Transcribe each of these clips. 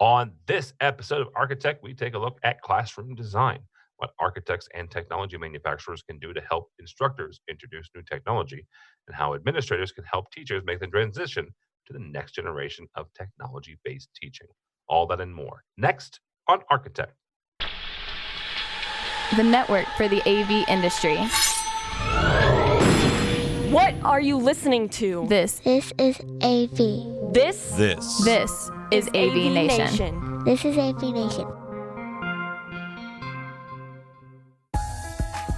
On this episode of Architect, we take a look at classroom design, what architects and technology manufacturers can do to help instructors introduce new technology, and how administrators can help teachers make the transition to the next generation of technology-based teaching. All that and more. Next on Architect. The network for the AV industry. What are you listening to? This is AV. This is AVNation. This is AVNation.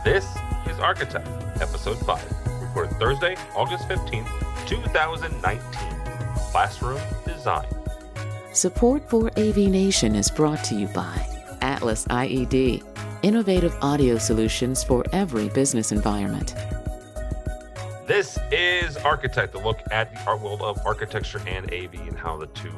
This is Architect, Episode 5, recorded Thursday, August 15th, 2019. Classroom Design. Support for AVNation is brought to you by Atlas IED, innovative audio solutions for every business environment. This is Architect, a look at the art world of architecture and AV and how the two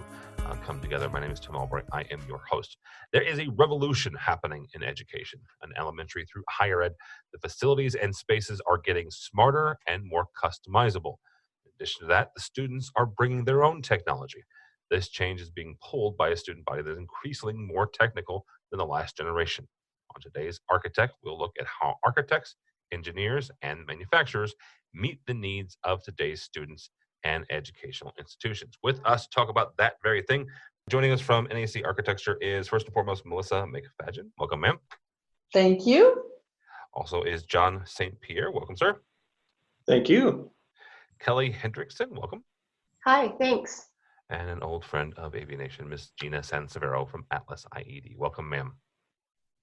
come together. My name is Tim Albright. I am your host. There is a revolution happening in education, an elementary through higher ed. The facilities and spaces are getting smarter and more customizable. In addition to that, the students are bringing their own technology. This change is being pulled by a student body that is increasingly more technical than the last generation. On today's Architect, we'll look at how architects, engineers, and manufacturers meet the needs of today's students and educational institutions. With us to talk about that very thing, joining us from NAC Architecture is first and foremost Melissa McFadgen. Welcome, ma'am. Thank you. Also is John St. Pierre. Welcome, sir. Thank you. Kelly Hendrickson. Welcome. Hi, thanks. And an old friend of AVNation, Miss Gina Sansevero from Atlas IED. Welcome, ma'am.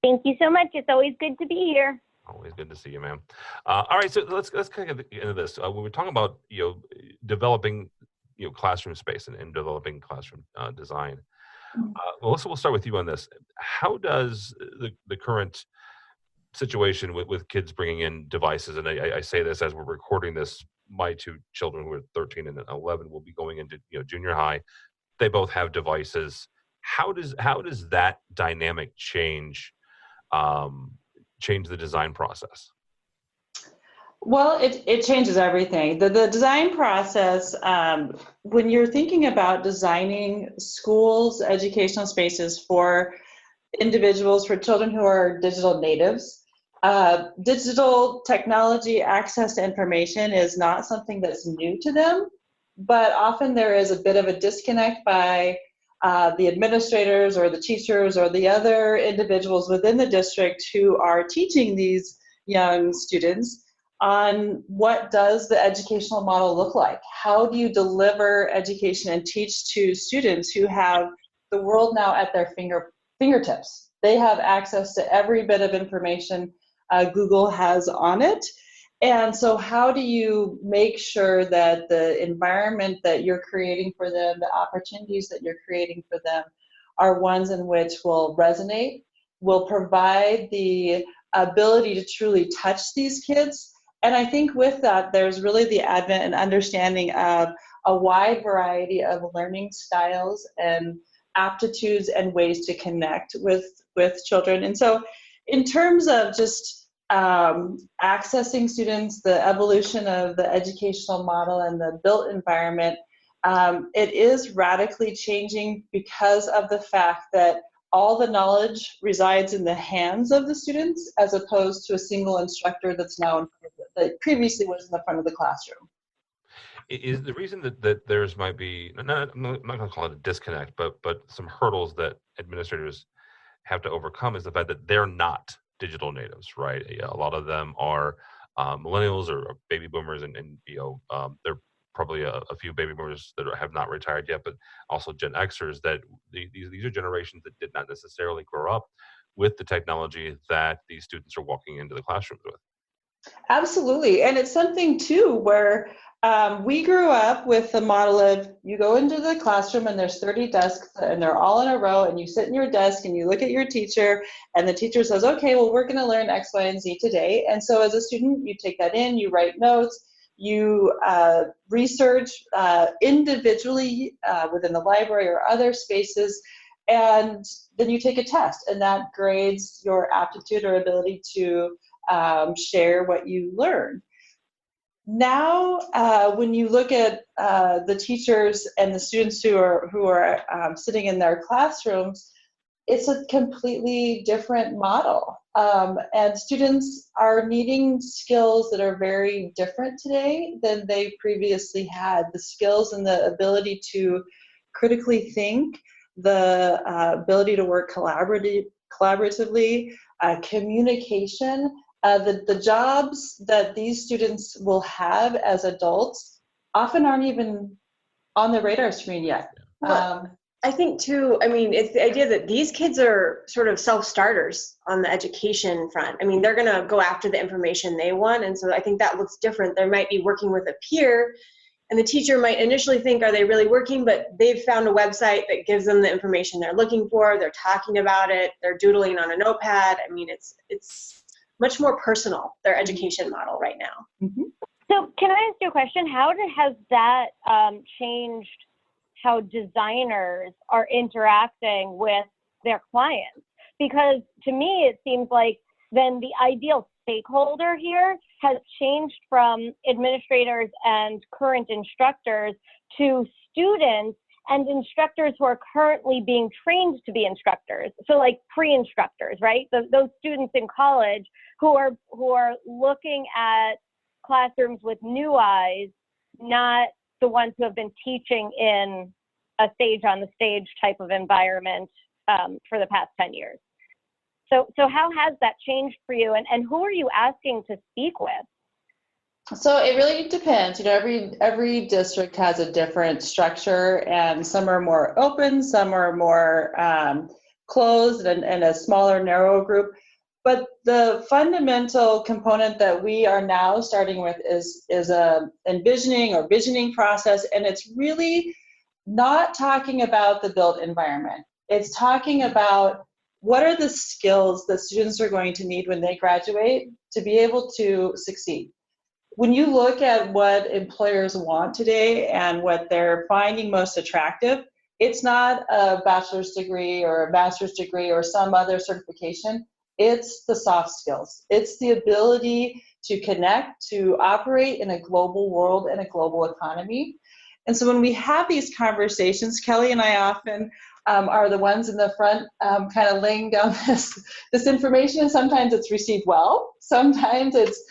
Thank you so much. It's always good to be here. Always good to see you, ma'am. All right, so let's kind of get into this. When we're talking about developing classroom space and developing classroom design, Melissa, we'll start with you on this. How does the current situation with kids bringing in devices, and I say this as we're recording this, my two children who are 13 and 11 will be going into junior high. They both have devices. How does that dynamic change the design process? Well, it changes everything. The design process, when you're thinking about designing schools, educational spaces for individuals, for children who are digital natives, digital technology access to information is not something that's new to them, but often there is a bit of a disconnect by the administrators or the teachers or the other individuals within the district who are teaching these young students on what does the educational model look like? How do you deliver education and teach to students who have the world now at their fingertips? They have access to every bit of information Google has on it. And so how do you make sure that the environment that you're creating for them, the opportunities that you're creating for them, are ones in which will resonate, will provide the ability to truly touch these kids? And I think with that, there's really the advent and understanding of a wide variety of learning styles and aptitudes and ways to connect with children. And so in terms of just accessing students, the evolution of the educational model and the built environment, it is radically changing because of the fact that all the knowledge resides in the hands of the students as opposed to a single instructor that's now that previously was in the front of the classroom. Is the reason that there's might be, I'm not going to call it a disconnect, but some hurdles that administrators have to overcome is the fact that they're not digital natives, right? A lot of them are millennials or baby boomers, and they're probably a few baby boomers that have not retired yet, but also Gen Xers, that these are generations that did not necessarily grow up with the technology that these students are walking into the classrooms with. Absolutely, and it's something too where we grew up with the model of you go into the classroom and there's 30 desks and they're all in a row, and you sit in your desk and you look at your teacher and the teacher says, okay, well, we're going to learn X, Y, and Z today. And so as a student, you take that in, you write notes, you research individually within the library or other spaces, and then you take a test, and that grades your aptitude or ability to share what you learn. Now, when you look at the teachers and the students who are sitting in their classrooms, it's a completely different model. And students are needing skills that are very different today than they previously had. The skills and the ability to critically think, the ability to work collaboratively, communication. The jobs that these students will have as adults often aren't even on the radar screen yet. I think too, I mean, it's the idea that these kids are sort of self-starters on the education front. I mean, they're going to go after the information they want. And so I think that looks different. They might be working with a peer, and the teacher might initially think, are they really working? But they've found a website that gives them the information they're looking for. They're talking about it. They're doodling on a notepad. I mean, it's much more personal, their education model right now. Mm-hmm. So can I ask you a question? How has that changed how designers are interacting with their clients? Because to me, it seems like then the ideal stakeholder here has changed from administrators and current instructors to students and instructors who are currently being trained to be instructors. So like pre-instructors, right? Those students in college who are looking at classrooms with new eyes, not the ones who have been teaching in a stage on the stage type of environment for the past 10 years. So how has that changed for you, and who are you asking to speak with? So it really depends. You know, every district has a different structure, and some are more open, some are more closed, and a smaller, narrow group. But the fundamental component that we are now starting with is a envisioning or visioning process, and it's really not talking about the built environment. It's talking about what are the skills that students are going to need when they graduate to be able to succeed. When you look at what employers want today and what they're finding most attractive, it's not a bachelor's degree or a master's degree or some other certification. It's the soft skills. It's the ability to connect, to operate in a global world and a global economy. And so when we have these conversations, Kelly and I often are the ones in the front kind of laying down this information, and sometimes it's received well. Sometimes it's,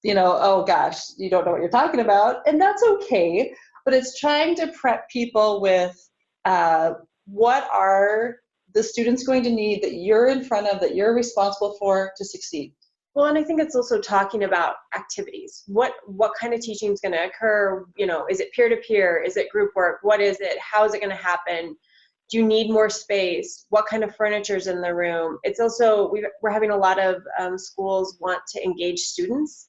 you know, oh gosh, you don't know what you're talking about, and that's okay. But it's trying to prep people with what are the students going to need that you're in front of, that you're responsible for to succeed. Well, and I think it's also talking about activities. What kind of teaching is going to occur? You know, is it peer-to-peer? Is it group work? What is it? How is it going to happen? Do you need more space? What kind of furniture is in the room? It's also, we're having a lot of schools want to engage students.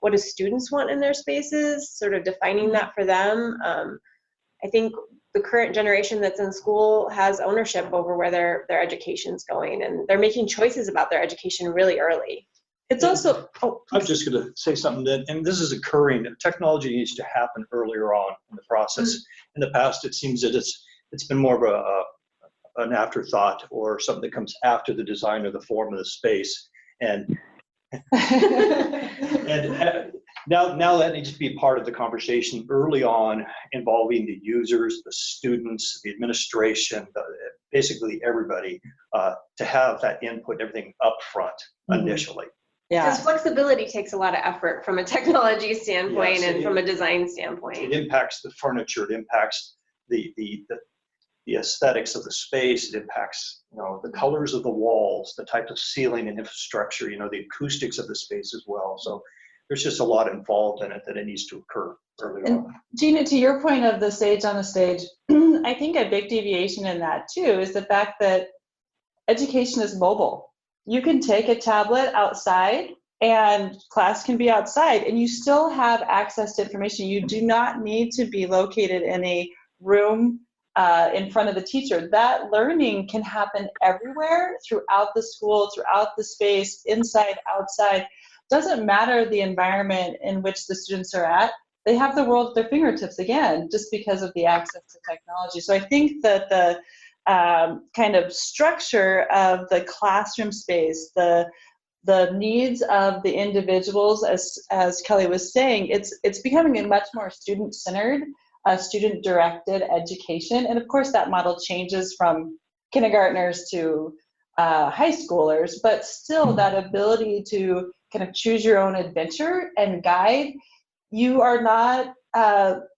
What do students want in their spaces? Sort of defining that for them. I think the current generation that's in school has ownership over where their education's going, and they're making choices about their education really early. It's also, I'm just going to say something that, and this is occurring, technology needs to happen earlier on in the process. In the past, it seems that it's been more of an afterthought or something that comes after the design or the form of the space. And now that needs to be part of the conversation early on, involving the users, the students, the administration, basically everybody, to have that input, everything up front initially. yeah. Because flexibility takes a lot of effort from a technology standpoint, Yes, and from a design standpoint. It impacts the furniture, it impacts the aesthetics of the space, it impacts, you know, the colors of the walls, the type of ceiling and infrastructure, you know, the acoustics of the space as well. So there's just a lot involved in it that it needs to occur early on. Gina, to your point of the sage on the stage, I think a big deviation in that too is the fact that education is mobile. You can take a tablet outside and class can be outside, and you still have access to information. You do not need to be located in a room in front of the teacher. That learning can happen everywhere throughout the school, throughout the space, inside, outside. Doesn't matter the environment in which the students are at. They have the world at their fingertips again, just because of the access to technology. So I think that the kind of structure of the classroom space, the the needs of the individuals, as Kelly was saying, it's becoming a much more student-centered, student-directed education. And of course, that model changes from kindergartners to high schoolers, but still that ability to kind of choose your own adventure and guide. You are not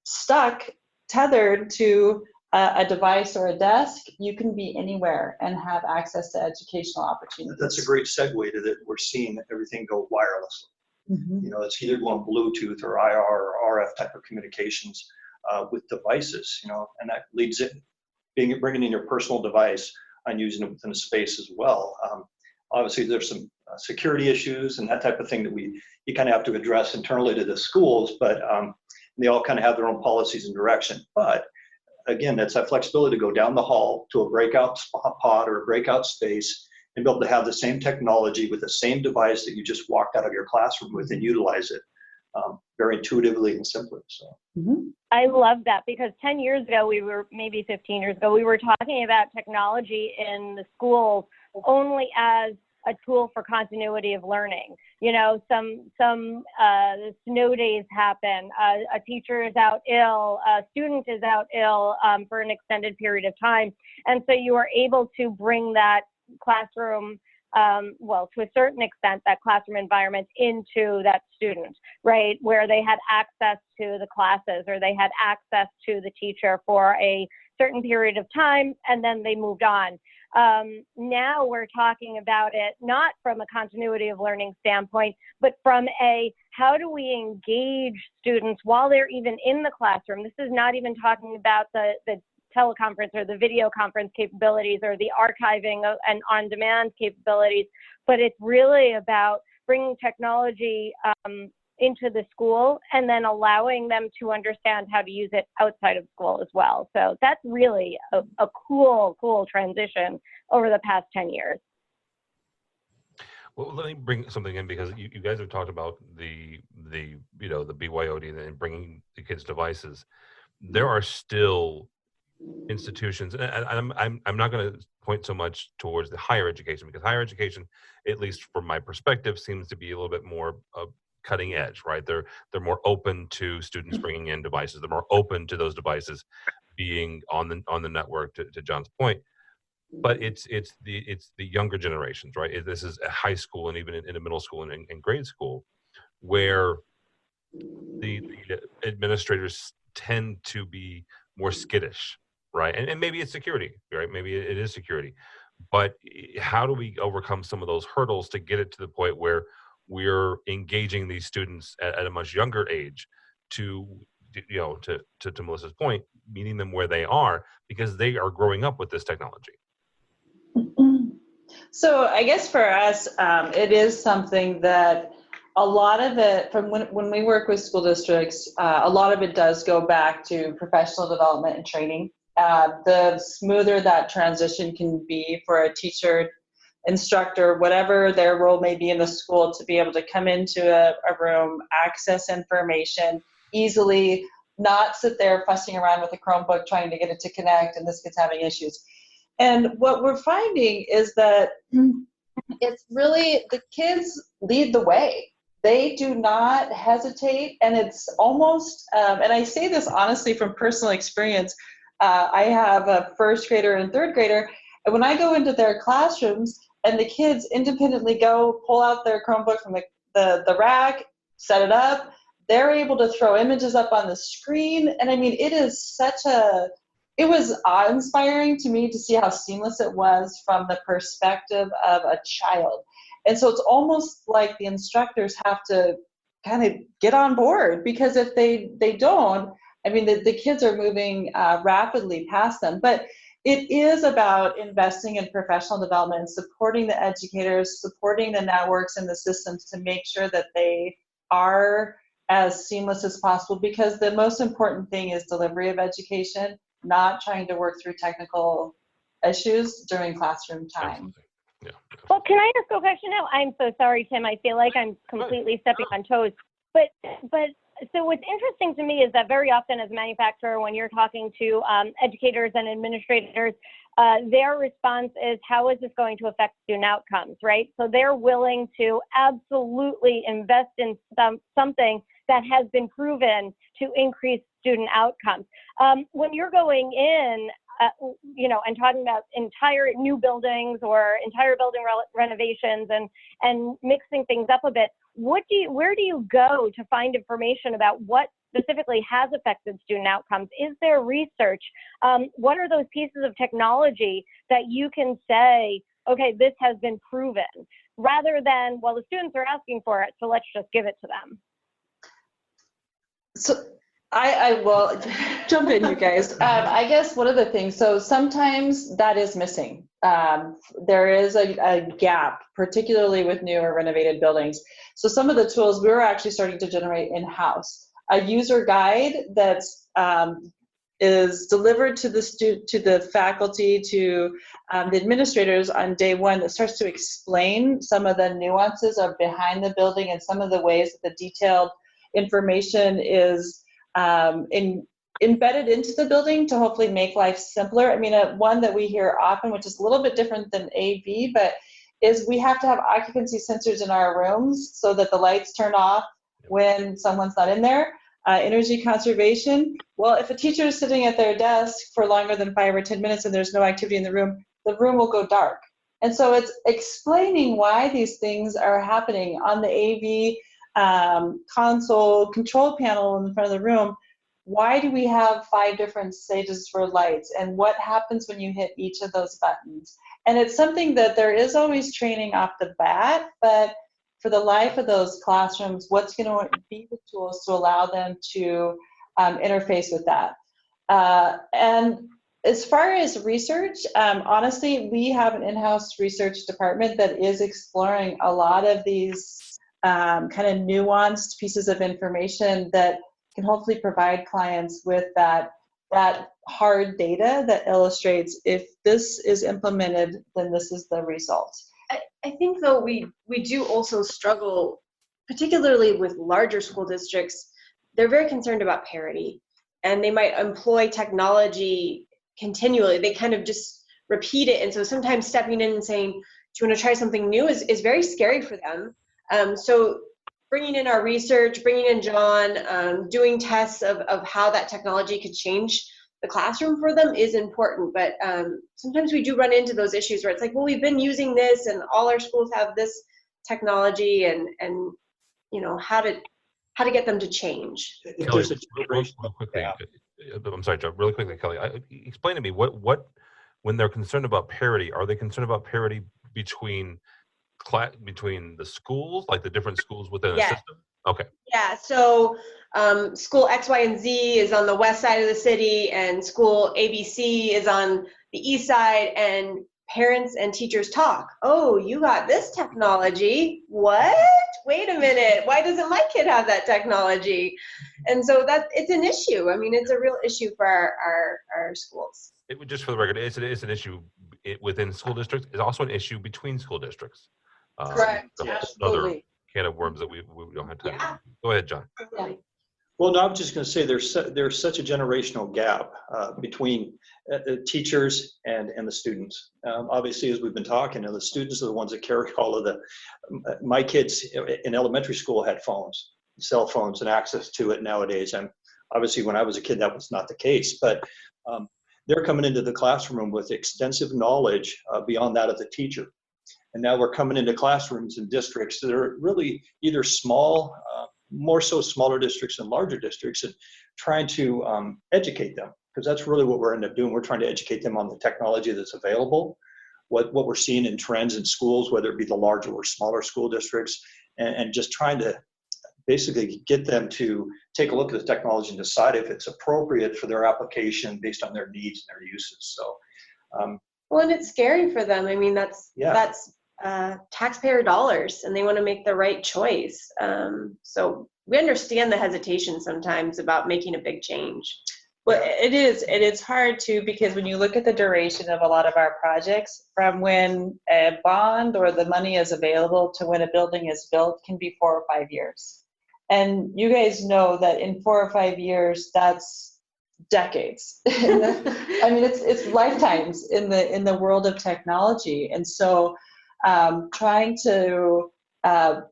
stuck, tethered to a device or a desk. You can be anywhere and have access to educational opportunities. That's a great segue to that. We're seeing everything go wirelessly. Mm-hmm. You know, it's either going Bluetooth or IR or RF type of communications with devices. You know, and that leads it bringing in your personal device and using it within a space as well. Obviously, there's some security issues and that type of thing that you kind of have to address internally to the schools, but they all kind of have their own policies and direction. But again, that's that flexibility to go down the hall to a breakout pod or a breakout space and be able to have the same technology with the same device that you just walked out of your classroom with and utilize it very intuitively and simply. So. Mm-hmm. I love that, because 10 years ago, maybe 15 years ago, we were talking about technology in the schools only as a tool for continuity of learning. You know, some snow days happen, a teacher is out ill, a student is out ill for an extended period of time. And so you are able to bring that classroom, to a certain extent, that classroom environment into that student, right? Where they had access to the classes or they had access to the teacher for a certain period of time, and then they moved on. Now we're talking about it not from a continuity of learning standpoint, but from a how do we engage students while they're even in the classroom. This is not even talking about the teleconference or the video conference capabilities or the archiving and on-demand capabilities, but it's really about bringing technology into the school and then allowing them to understand how to use it outside of school as well. So that's really a cool transition over the past 10 years. Well, let me bring something in, because you guys have talked about the BYOD and bringing the kids devices. There are still institutions, and I'm not going to point so much towards the higher education, because higher education, at least from my perspective, seems to be a little bit more cutting edge, right? They're more open to students bringing in devices. They're more open to those devices being on the network. To John's point, but it's the younger generations, right? This is a high school and even in a middle school and grade school, where the administrators tend to be more skittish, right? And maybe it's security, right? Maybe it is security. But how do we overcome some of those hurdles to get it to the point where we're engaging these students at a much younger age to Melissa's point, meeting them where they are, because they are growing up with this technology? So I guess for us, it is something that a lot of it, from when we work with school districts, a lot of it does go back to professional development and training. The smoother that transition can be for a teacher, instructor, whatever their role may be in the school, to be able to come into a room, access information easily, not sit there fussing around with a Chromebook trying to get it to connect, and this kid's having issues. And what we're finding is that it's really the kids lead the way. They do not hesitate, and it's almost, and I say this honestly from personal experience, I have a first grader and third grader, and when I go into their classrooms and the kids independently go pull out their Chromebook from the rack, set it up, they're able to throw images up on the screen. And I mean, it was awe-inspiring to me to see how seamless it was from the perspective of a child. And so it's almost like the instructors have to kind of get on board, because if they don't, I mean, the kids are moving rapidly past them. But it is about investing in professional development and supporting the educators, supporting the networks and the systems to make sure that they are as seamless as possible, because the most important thing is delivery of education, not trying to work through technical issues during classroom time. Absolutely. Yeah. Well, can I ask a question now? I'm so sorry, Tim. I feel like I'm completely stepping on toes. But So what's interesting to me is that very often as a manufacturer, when you're talking to educators and administrators, their response is, how is this going to affect student outcomes, right? So they're willing to absolutely invest in something that has been proven to increase student outcomes. When you're going in, and talking about entire new buildings or entire building renovations and mixing things up a bit, where do you go to find information about what specifically has affected student outcomes? Is there research? What are those pieces of technology that you can say, okay, this has been proven, rather than, well, the students are asking for it, so let's just give it to them? So I will jump in, you guys. I guess one of the things, so sometimes that is missing. There is a gap, particularly with new or renovated buildings. So some of the tools we're actually starting to generate in-house. A user guide that's is delivered to the faculty, to the administrators on day one, that starts to explain some of the nuances of behind the building and some of the ways that the detailed information is embedded into the building to hopefully make life simpler. I mean, one that we hear often, which is a little bit different than AV, but is we have to have occupancy sensors in our rooms so that the lights turn off when someone's not in there. Energy conservation. Well, if a teacher is sitting at their desk for longer than 5 or 10 minutes and there's no activity in the room will go dark. And so it's explaining why these things are happening on the AV console control panel in front of the room. Why do we have 5 different stages for lights, and what happens when you hit each of those buttons? And it's something that there is always training off the bat, but for the life of those classrooms, what's going to be the tools to allow them to interface with that? And as far as research, honestly, we have an in-house research department that is exploring a lot of these kind of nuanced pieces of information that can hopefully provide clients with that hard data that illustrates, if this is implemented, then this is the result. I think, though, we do also struggle, particularly with larger school districts. They're very concerned about parity, and they might employ technology continually. They kind of just repeat it, and so sometimes stepping in and saying, do you want to try something new is very scary for them. So bringing in our research, bringing in John, doing tests of how that technology could change the classroom for them is important. But sometimes we do run into those issues where it's like, well, we've been using this and all our schools have this technology, and how to get them to change. Kelly, real quickly, I'm sorry, Joe, really quickly, Kelly, explain to me what when they're concerned about parity, are they concerned about parity between the schools, like the different schools within a system? Okay. Yeah, so school X, Y, and Z is on the west side of the city, and school ABC is on the east side, and parents and teachers talk. Oh, you got this technology. What? Wait a minute. Why doesn't my kid have that technology? And so it's an issue. I mean, it's a real issue for our schools. It would, just for the record, it's an issue within school districts. It's also an issue between school districts. Correct. Another can of worms that we don't have time to. Go ahead, John. Yeah. Well, no, I'm just going to say there's such a generational gap between the teachers and the students. Obviously, as we've been talking, the students are the ones that carry all of the. My kids in elementary school had phones, cell phones, and access to it nowadays. And obviously, when I was a kid, that was not the case. But they're coming into the classroom with extensive knowledge beyond that of the teacher. And now we're coming into classrooms and districts that are really either small, more so smaller districts and larger districts, and trying to educate them, because that's really what we're ending up doing. We're trying to educate them on the technology that's available, what we're seeing in trends in schools, whether it be the larger or smaller school districts, and just trying to basically get them to take a look at the technology and decide if it's appropriate for their application based on their needs and their uses. So, well, and it's scary for them. I mean, that's taxpayer dollars, and they want to make the right choice. So we understand the hesitation sometimes about making a big change. Well, it is. And it's hard too, because when you look at the duration of a lot of our projects, from when a bond or the money is available to when a building is built, can be 4 or 5 years. And you guys know that in 4 or 5 years, that's decades. I mean, it's lifetimes in the world of technology. And so trying to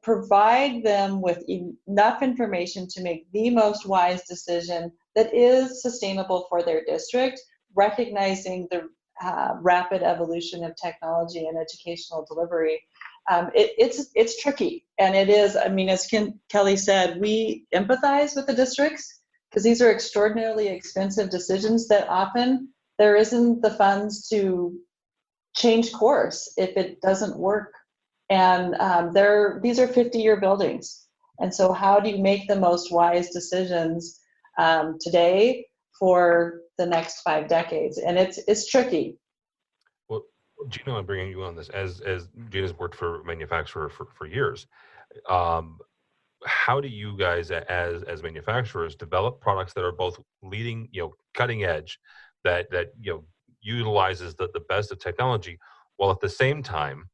provide them with enough information to make the most wise decision that is sustainable for their district, recognizing the rapid evolution of technology and educational delivery. It's tricky, and it is, I mean, as Kelly said, we empathize with the districts because these are extraordinarily expensive decisions that often there isn't the funds to change course if it doesn't work. And these are 50-year buildings. And so how do you make the most wise decisions today for the next 5 decades? And it's tricky. Well, Gina, I'm bringing you on this as Gina's worked for a manufacturer for years. How do you guys as manufacturers develop products that are both leading, cutting edge, that utilizes the best of technology, while at the same time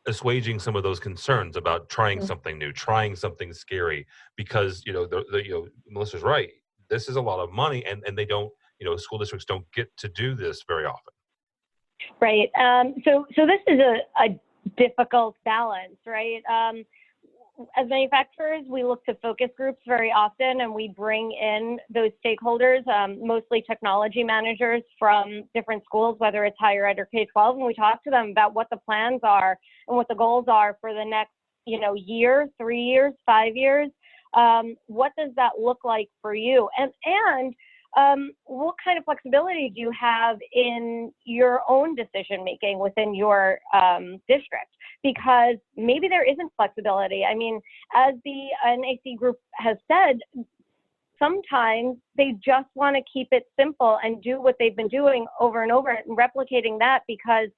assuaging some of those concerns about trying something new, trying something scary, because Melissa's right. This is a lot of money, and they don't, school districts don't get to do this very often. Right. So this is a difficult balance, right? As manufacturers, we look to focus groups very often, and we bring in those stakeholders, mostly technology managers from different schools, whether it's higher ed or K-12, and we talk to them about what the plans are and what the goals are for the next, year, 3 years, 5 years. What does that look like for you? And what kind of flexibility do you have in your own decision making within your district? Because maybe there isn't flexibility. I mean, as the NAC group has said, sometimes they just want to keep it simple and do what they've been doing over and over and replicating that because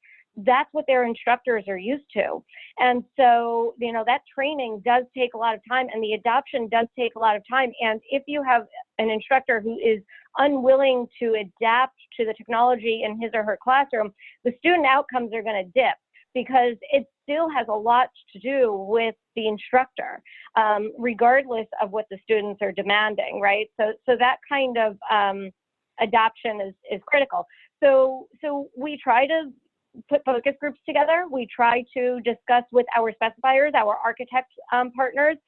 that's what their instructors are used to. And so, that training does take a lot of time, and the adoption does take a lot of time. And if you have an instructor who is unwilling to adapt to the technology in his or her classroom, the student outcomes are going to dip because it still has a lot to do with the instructor, regardless of what the students are demanding, right? So that kind of adoption is critical. So we try to put focus groups together. We try to discuss with our specifiers, our architect partners,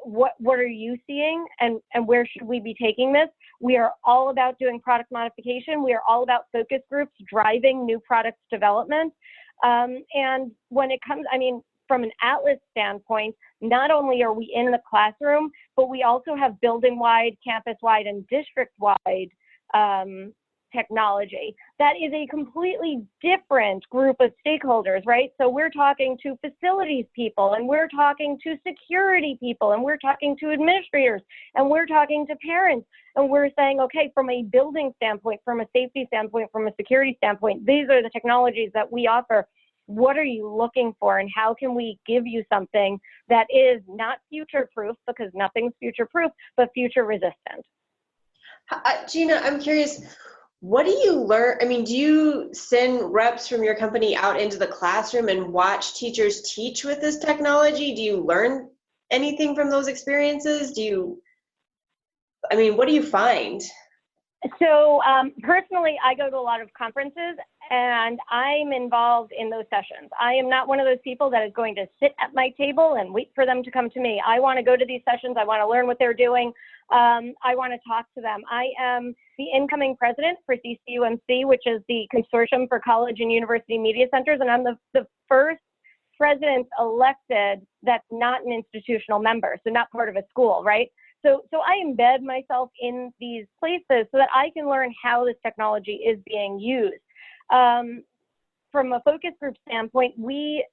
what are you seeing and where should we be taking this? We are all about doing product modification. We are all about focus groups driving new product development. And when it comes, from an Atlas standpoint, not only are we in the classroom, but we also have building-wide, campus-wide, and district-wide technology. That is a completely different group of stakeholders, right? So we're talking to facilities people, and we're talking to security people, and we're talking to administrators, and we're talking to parents, and we're saying, okay, from a building standpoint, from a safety standpoint, from a security standpoint, these are the technologies that we offer. What are you looking for, and how can we give you something that is not future-proof, because nothing's future-proof, but future-resistant? Gina, I'm curious, what do you learn? Do you send reps from your company out into the classroom and watch teachers teach with this technology? Do you learn anything from those experiences? What do you find? So personally, I go to a lot of conferences, and I'm involved in those sessions. I am not one of those people that is going to sit at my table and wait for them to come to me. I want to go to these sessions. I want to learn what they're doing. I want to talk to them. I am the incoming president for CCUMC, which is the Consortium for College and University Media Centers, and I'm the first president elected that's not an institutional member, so not part of a school, right? So I embed myself in these places so that I can learn how this technology is being used. From a focus group standpoint, we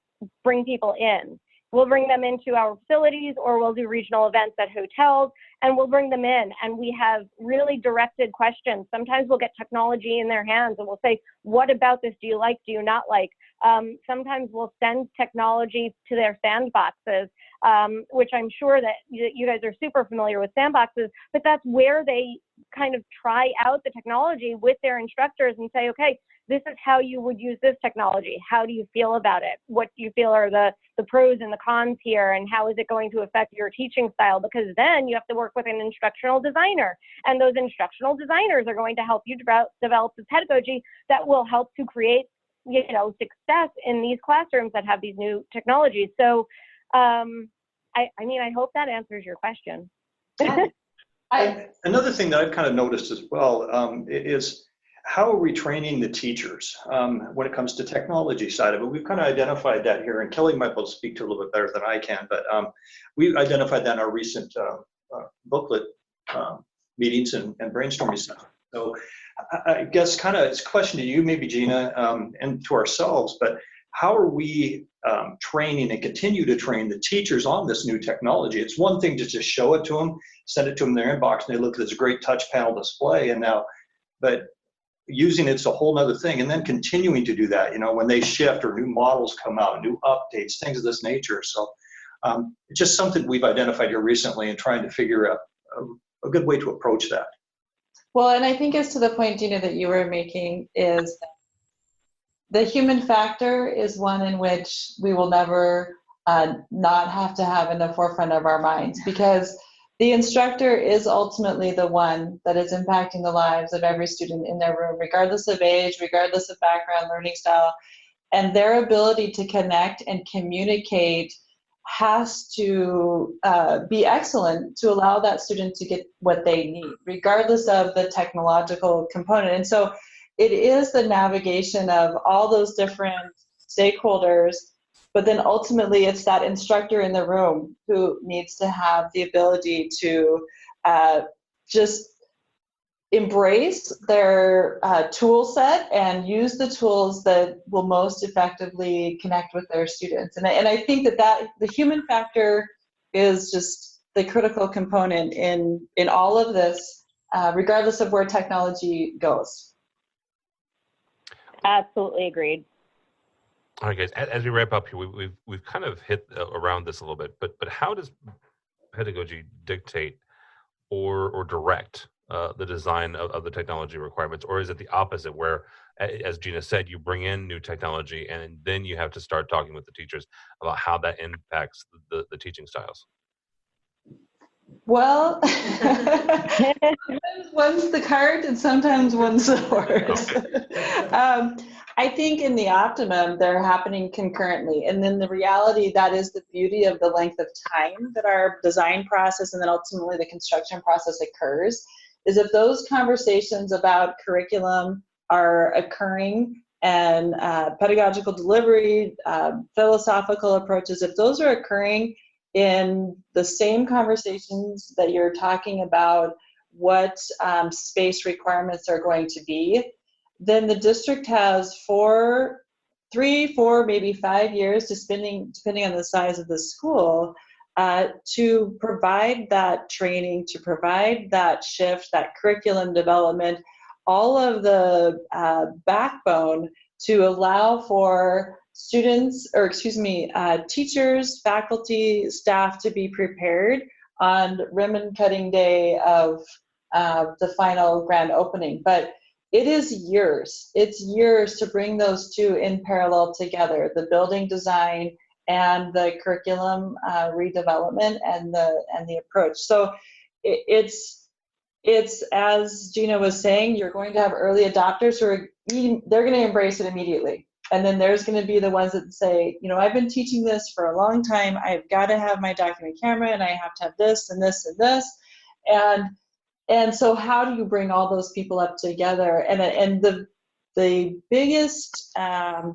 bring people in. We'll bring them into our facilities, or we'll do regional events at hotels, and we'll bring them in, and we have really directed questions. Sometimes we'll get technology in their hands and we'll say, what about this do you like, do you not like? Sometimes we'll send technology to their sandboxes, which I'm sure that you guys are super familiar with sandboxes, but that's where they kind of try out the technology with their instructors and say, okay, this is how you would use this technology. How do you feel about it? What do you feel are the pros and the cons here, and how is it going to affect your teaching style? Because then you have to work with an instructional designer, and those instructional designers are going to help you develop the pedagogy that will help to create, success in these classrooms that have these new technologies. So, I hope that answers your question. Another thing that I've kind of noticed as well is how are we training the teachers when it comes to technology side of it? We've kind of identified that here, and Kelly might be able to speak to a little bit better than I can, but we identified that in our recent booklet meetings and brainstorming sessions. So I guess kind of it's a question to you, maybe Gina, and to ourselves, but how are we training and continue to train the teachers on this new technology? It's one thing to just show it to them, send it to them in their inbox, and they look at this great touch panel display, but using it's a whole other thing, and then continuing to do that, when they shift or new models come out, new updates, things of this nature. So it's just something we've identified here recently and trying to figure out a good way to approach that. Well, and I think as to the point, Gina, that you were making is that the human factor is one in which we will never not have to have in the forefront of our minds, because the instructor is ultimately the one that is impacting the lives of every student in their room, regardless of age, regardless of background, learning style, and their ability to connect and communicate has to be excellent to allow that student to get what they need, regardless of the technological component. And so it is the navigation of all those different stakeholders, but then ultimately it's that instructor in the room who needs to have the ability to just embrace their tool set and use the tools that will most effectively connect with their students. And I think that the human factor is just the critical component in all of this, regardless of where technology goes. Absolutely agreed. All right, guys. As we wrap up here, we've kind of hit around this a little bit, but how does pedagogy dictate or direct the design of the technology requirements, or is it the opposite, where, as Gina said, you bring in new technology and then you have to start talking with the teachers about how that impacts the teaching styles? Well, sometimes one's the cart and sometimes one's the horse. I think in the optimum, they're happening concurrently. And then the reality, that is the beauty of the length of time that our design process and then ultimately the construction process occurs, is if those conversations about curriculum are occurring and pedagogical delivery, philosophical approaches, if those are occurring in the same conversations that you're talking about what space requirements are going to be, then the district has 3, 4, maybe 5 years, depending on the size of the school, to provide that training, to provide that shift, that curriculum development, all of the backbone to allow for teachers, faculty, staff to be prepared on ribbon-cutting day of the final grand opening. But it is years. It's years to bring those two in parallel together: the building design and the curriculum redevelopment and the approach. So it's as Gina was saying, you're going to have early adopters who they're going to embrace it immediately. And then there's going to be the ones that say, I've been teaching this for a long time. I've got to have my document camera, and I have to have this and this and this. And so how do you bring all those people up together? And the biggest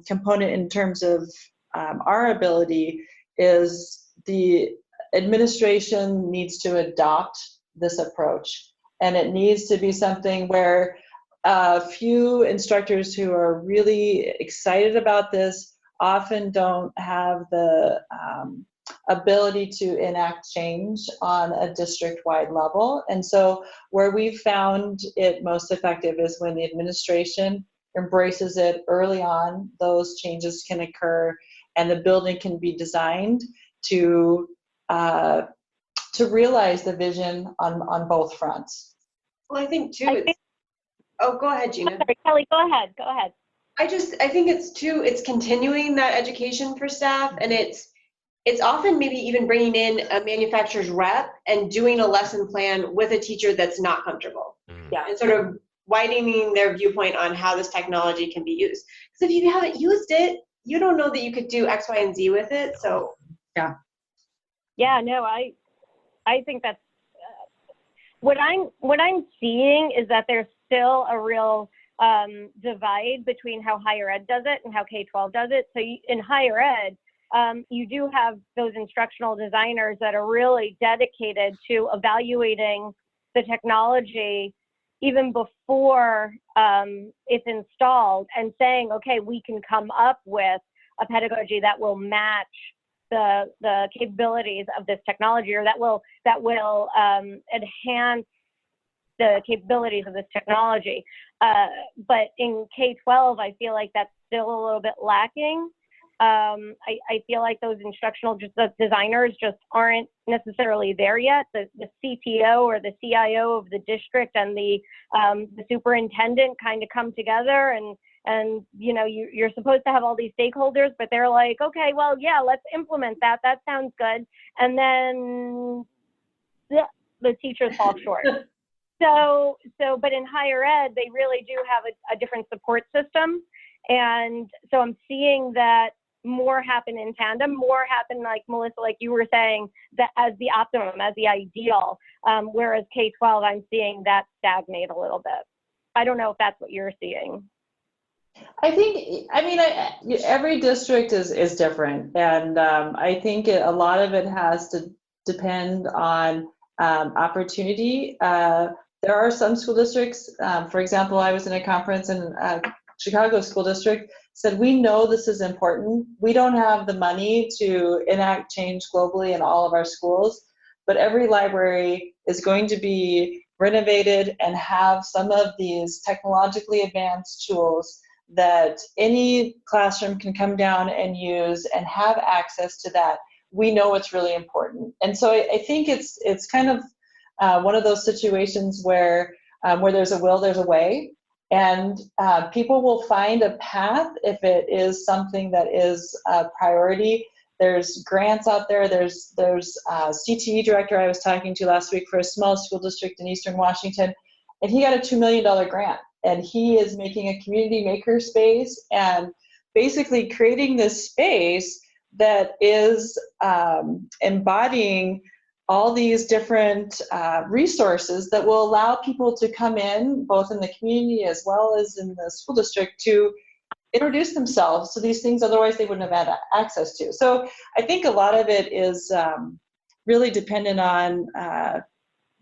component in terms of our ability is the administration needs to adopt this approach. And it needs to be something where a few instructors who are really excited about this often don't have the ability to enact change on a district-wide level. And so where we've found it most effective is when the administration embraces it early on. Those changes can occur and the building can be designed to realize the vision on both fronts. Well, I think too, oh, go ahead, Gina. Sorry, Kelly, go ahead. I think it's continuing that education for staff, and it's often maybe even bringing in a manufacturer's rep and doing a lesson plan with a teacher that's not comfortable. Yeah. And sort of widening their viewpoint on how this technology can be used. Because if you haven't used it, you don't know that you could do X, Y, and Z with it. So Yeah, no, I think that's what I'm seeing is that there's still a real divide between how higher ed does it and how K-12 does it. So in higher ed, you do have those instructional designers that are really dedicated to evaluating the technology even before it's installed and saying, okay, we can come up with a pedagogy that will match the capabilities of this technology, or that will enhance the capabilities of this technology. But in K-12, I feel like that's still a little bit lacking. I feel like those instructional designers just aren't necessarily there yet. The CTO or the CIO of the district and the superintendent kind of come together, and you know, you're supposed to have all these stakeholders, but they're like, okay, well, yeah, let's implement that. That sounds good. And then the teachers fall short. But in higher ed, they really do have a different support system. And so I'm seeing that more happen in tandem, more happen, like Melissa, like you were saying, that as the optimum, as the ideal, whereas K-12, I'm seeing that stagnate a little bit. I don't know if that's what you're seeing. Every district is different, and I think a lot of it has to depend on opportunity. There are some school districts, for example, I was in a conference in Chicago School District, said, we know this is important. We don't have the money to enact change globally in all of our schools, but every library is going to be renovated and have some of these technologically advanced tools that any classroom can come down and use and have access to that. We know it's really important. And so I think it's kind of one of those situations where there's a will, there's a way. And people will find a path if it is something that is a priority. There's grants out there. There's CTE director I was talking to last week for a small school district in Eastern Washington, and he got a $2 million grant. And he is making a community maker space and basically creating this space that is embodying all these different resources that will allow people to come in, both in the community as well as in the school district, to introduce themselves to these things otherwise they wouldn't have had access to. So I think a lot of it is really dependent on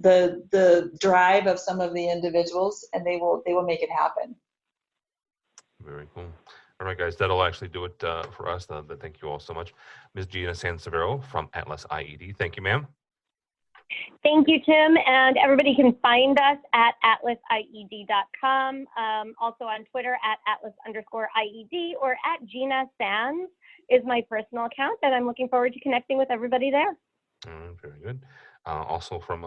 the drive of some of the individuals, and they will make it happen. Very cool. All right, guys, that'll actually do it for us. Thank you all so much. Ms. Gina Sansevero from Atlas IED. Thank you, ma'am. Thank you, Tim. And everybody can find us at atlasied.com. Also on Twitter at atlas_IED, or at Gina Sands is my personal account, and I'm looking forward to connecting with everybody there. Very good. Also from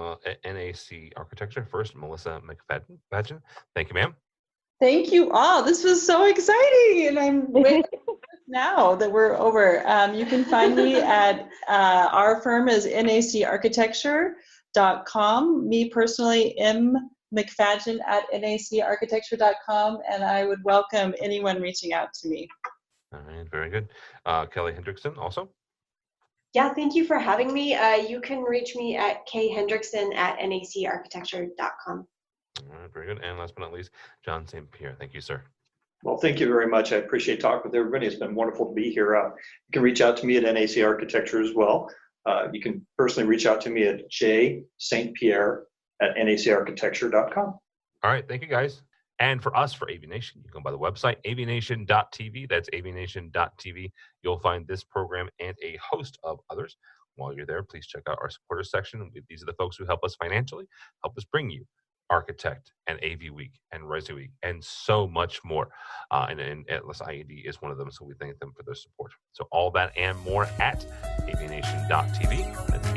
NAC Architecture, first, Melissa McFadden. Thank you, ma'am. Thank you all. This was so exciting, and I'm waiting now that we're over. You can find me at our firm is nacarchitecture.com. Me personally, McFadden at nacarchitecture.com, and I would welcome anyone reaching out to me. All right, very good. Kelly Hendrickson also. Yeah, thank you for having me. You can reach me at khendrickson at nacarchitecture.com. All right, very good. And last but not least, John St. Pierre. Thank you, sir. Well, thank you very much. I appreciate talking with everybody. It's been wonderful to be here. You can reach out to me at NAC Architecture as well. You can personally reach out to me at jstpierre@nacarchitecture.com. All right, thank you, guys. And for us, for AVNation, you can go by the website, avnation.tv. That's avnation.tv. You'll find this program and a host of others. While you're there, please check out our supporters section. These are the folks who help us financially, help us bring you Architect and AV Week and Resi Week and so much more. And Atlas IED is one of them, so we thank them for their support. So all that and more at avnation.tv. That's